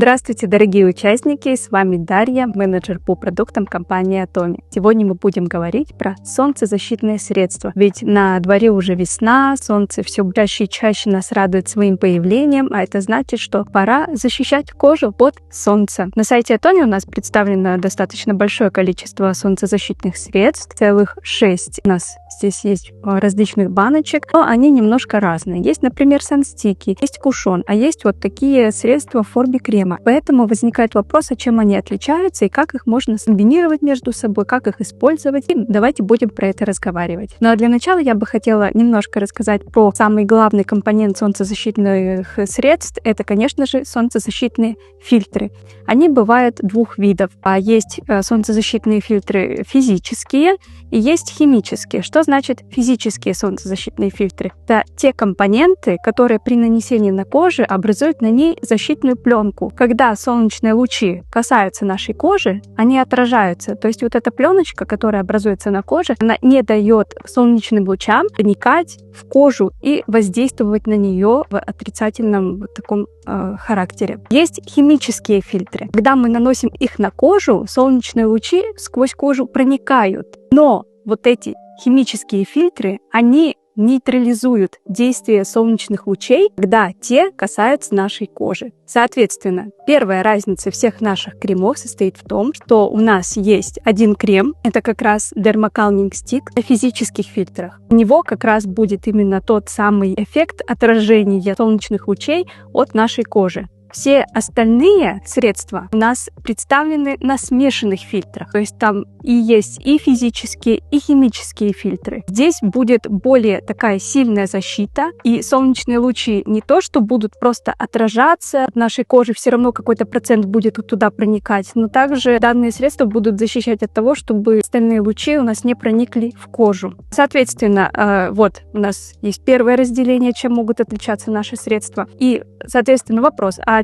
Здравствуйте, дорогие участники! С вами Дарья, менеджер по продуктам компании Atomy. Сегодня мы будем говорить про солнцезащитные средства. Ведь на дворе уже весна, солнце все чаще и чаще нас радует своим появлением, а это значит, что пора защищать кожу от солнца. На сайте Atomy у нас представлено достаточно большое количество солнцезащитных средств, целых 6. У нас здесь есть различных баночек, но они немножко разные. Есть, например, санстики, есть кушон, а есть вот такие средства в форме крема. Поэтому возникает вопрос, а чем они отличаются и как их можно комбинировать между собой, как их использовать. И давайте будем про это разговаривать. Ну а для начала я бы хотела немножко рассказать про самый главный компонент солнцезащитных средств. Это, конечно же, солнцезащитные фильтры. Они бывают двух видов. Есть солнцезащитные фильтры физические и есть химические. Что значит физические солнцезащитные фильтры? Это те компоненты, которые при нанесении на кожу образуют на ней защитную пленку. Когда солнечные лучи касаются нашей кожи, они отражаются. То есть вот эта пленочка, которая образуется на коже, она не дает солнечным лучам проникать в кожу и воздействовать на нее в отрицательном таком характере. Есть химические фильтры. Когда мы наносим их на кожу, солнечные лучи сквозь кожу проникают. Но вот эти химические фильтры, они нейтрализуют действие солнечных лучей, когда те касаются нашей кожи. Соответственно, первая разница всех наших кремов состоит в том, что у нас есть один крем, это как раз Derma Calming Stick на физических фильтрах. У него как раз будет именно тот самый эффект отражения солнечных лучей от нашей кожи. Все остальные средства у нас представлены на смешанных фильтрах. То есть там и есть и физические, и химические фильтры. Здесь будет более такая сильная защита, и солнечные лучи не то, что будут просто отражаться от нашей кожи, все равно какой-то процент будет туда проникать, но также данные средства будут защищать от того, чтобы остальные лучи у нас не проникли в кожу. Соответственно, вот у нас есть первое разделение, чем могут отличаться наши средства. И, соответственно, вопрос, а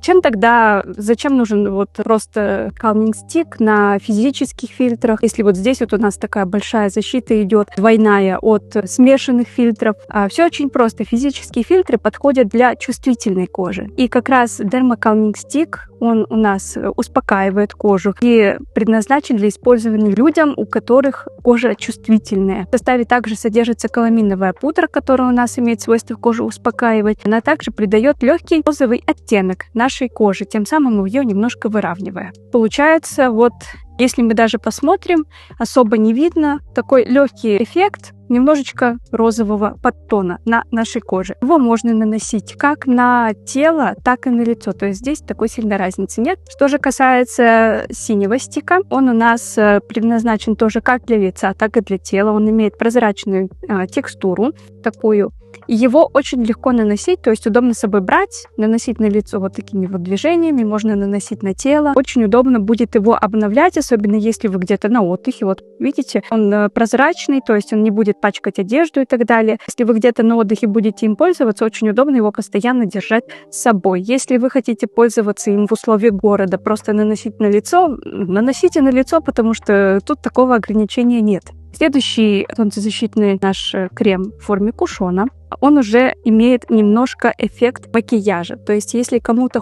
зачем нужен вот просто Calming Stick на физических фильтрах, если вот здесь вот у нас такая большая защита идет, двойная от смешанных фильтров? Все очень просто. Физические фильтры подходят для чувствительной кожи. И как раз Derma Calming Stick, он у нас успокаивает кожу и предназначен для использования людям, у которых кожа чувствительная. В составе также содержится каламиновая пудра, которая у нас имеет свойство кожу успокаивать. Она также придает легкий розовый оттенок нашей кожи, тем самым ее немножко выравнивая. Получается, вот если мы даже посмотрим, особо не видно такой легкий эффект немножечко розового подтона на нашей коже. Его можно наносить как на тело, так и на лицо. То есть здесь такой сильной разницы нет. Что же касается синего стика, он у нас предназначен тоже как для лица, так и для тела. Он имеет прозрачную текстуру такую. Его очень легко наносить, то есть удобно с собой брать, наносить на лицо вот такими вот движениями, можно наносить на тело. Очень удобно будет его обновлять, особенно если вы где-то на отдыхе. Вот видите, он прозрачный, то есть он не будет пачкать одежду и так далее. Если вы где-то на отдыхе будете им пользоваться, очень удобно его постоянно держать с собой. Если вы хотите пользоваться им в условиях города, просто наносить на лицо, наносите на лицо, потому что тут такого ограничения нет. Следующий солнцезащитный наш крем в форме кушона, он уже имеет немножко эффект макияжа. То есть, если кому-то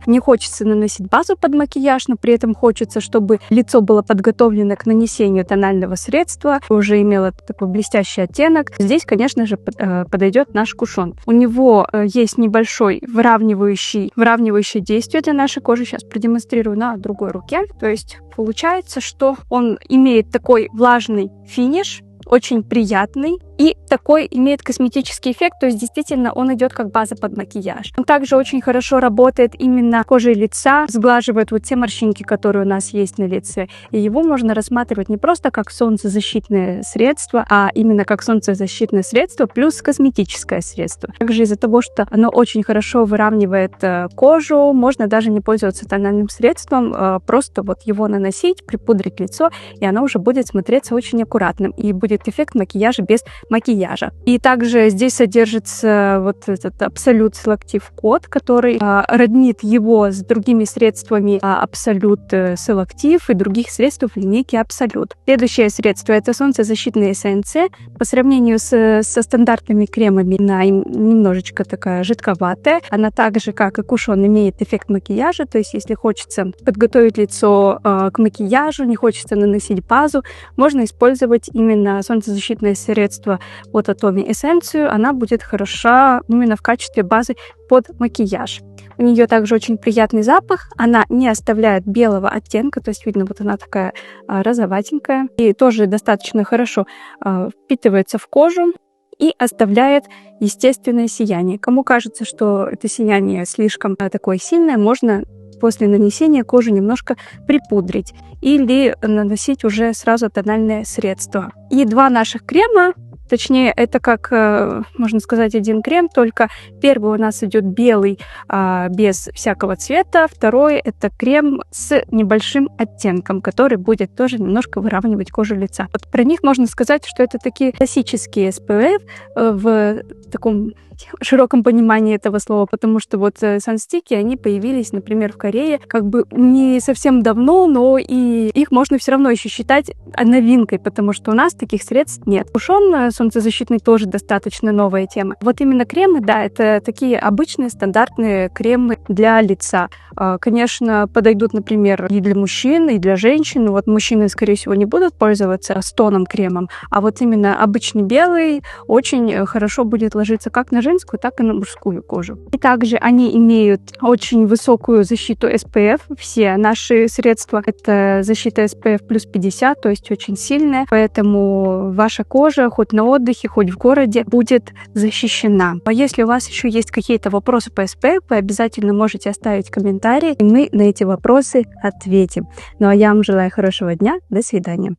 не хочется наносить базу под макияж, но при этом хочется, чтобы лицо было подготовлено к нанесению тонального средства, уже имело такой блестящий оттенок, здесь, конечно же, подойдет наш кушон. У него есть небольшой выравнивающее действие для нашей кожи. Сейчас продемонстрирую на другой руке. То есть, получается, что он имеет такой влажный финиш, очень приятный, и такой имеет косметический эффект, то есть действительно он идет как база под макияж. Он также очень хорошо работает именно кожей лица, сглаживает вот те морщинки, которые у нас есть на лице. И его можно рассматривать не просто как солнцезащитное средство, а именно как солнцезащитное средство плюс косметическое средство. Также из-за того, что оно очень хорошо выравнивает кожу, можно даже не пользоваться тональным средством, просто вот его наносить, припудрить лицо, и оно уже будет смотреться очень аккуратным. И будет эффект макияжа без макияжа. И также здесь содержится вот этот Absolute Selective код, который роднит его с другими средствами Absolute Selective и других средств в линейке Absolute. Следующее средство — это солнцезащитная эссенция. По сравнению со стандартными кремами, она немножечко такая жидковатая. Она также, как и кушон, имеет эффект макияжа, то есть если хочется подготовить лицо к макияжу, не хочется наносить базу, можно использовать именно солнцезащитное средство от Atomy эссенцию. Она будет хороша именно в качестве базы под макияж. У нее также очень приятный запах, она не оставляет белого оттенка, то есть видно, вот она такая розоватенькая, и тоже достаточно хорошо впитывается в кожу и оставляет естественное сияние. Кому кажется, что это сияние слишком такое сильное, можно после нанесения кожу немножко припудрить или наносить уже сразу тональное средство. И два наших крема, точнее, это как, можно сказать, один крем, только первый у нас идет белый, без всякого цвета, второй — это крем с небольшим оттенком, который будет тоже немножко выравнивать кожу лица. Вот про них можно сказать, что это такие классические SPF в таком широком понимании этого слова, потому что вот санстики, они появились, например, в Корее как бы не совсем давно, но и их можно все равно еще считать новинкой, потому что у нас таких средств нет. Кушон солнцезащитный тоже достаточно новая тема. Вот именно кремы, да, это такие обычные стандартные кремы для лица. Конечно, подойдут, например, и для мужчин, и для женщин. Вот мужчины, скорее всего, не будут пользоваться стоном кремом, а вот именно обычный белый очень хорошо будет ложиться как на женскую, так и на мужскую кожу. И также они имеют очень высокую защиту SPF. Все наши средства — это защита SPF плюс 50, то есть очень сильная, поэтому ваша кожа хоть на отдыхе, хоть в городе будет защищена. А если у вас еще есть какие-то вопросы по SPF, вы обязательно можете оставить комментарии, и мы на эти вопросы ответим. Ну а я вам желаю хорошего дня. До свидания.